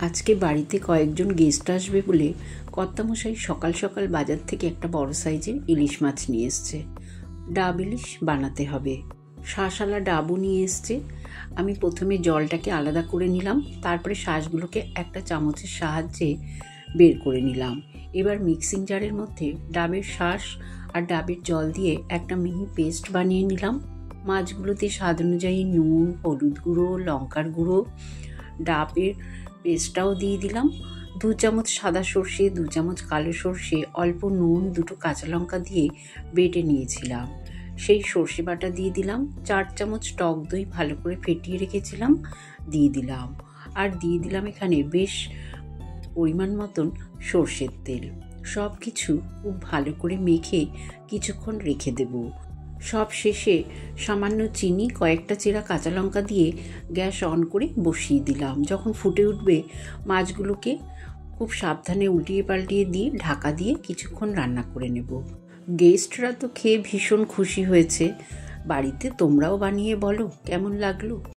আজকে বাড়িতে কয়েকজন গেস্ট আসবে বলে কর্তামশাই সকাল সকাল বাজার থেকে একটা বড় সাইজের ইলিশ মাছ নিয়ে এসছে। ডাব ইলিশ বানাতে হবে। শাঁসওয়ালা ডাবও নিয়ে এসছে। আমি প্রথমে জলটাকে আলাদা করে নিলাম, তারপরে শাঁসগুলোকে একটা চামচের সাহায্যে বের করে নিলাম। এবার মিক্সিং জারের মধ্যে ডাবের শাঁস আর ডাবের জল দিয়ে একটা মিহি পেস্ট বানিয়ে নিলাম। মাছগুলোতে স্বাদ অনুযায়ী নুন, হলুদ গুঁড়ো, লঙ্কার গুঁড়ো, ডাবের পেস্টটাও দিয়ে দিলাম। 2 চামচ সাদা সর্ষে, 2 চামচ কালো সর্ষে, অল্প নুন, 2টো কাঁচা লঙ্কা দিয়ে বেটে নিয়েছিলাম, সেই সর্ষে বাটা দিয়ে দিলাম। 4 চামচ টক দই ভালো করে ফেটিয়ে রেখেছিলাম, দিয়ে দিলাম। আর দিয়ে দিলাম এখানে বেশ পরিমাণ মতন সর্ষের তেল। সব কিছু খুব ভালো করে মেখে কিছুক্ষণ রেখে দেব। সব শেষে সামান্য চিনি, কয়েকটা চেরা কাঁচা লঙ্কা দিয়ে গ্যাস অন করে বসিয়ে দিলাম। যখন ফুটে উঠবে মাছগুলোকে খুব সাবধানে উল্টিয়ে পাল্টিয়ে দিয়ে ঢাকা দিয়ে কিছুক্ষণ রান্না করে নেব। গেস্টরা তো খেয়ে ভীষণ খুশি হয়েছে। বাড়িতে তোমরাও বানিয়ে বলো কেমন লাগলো।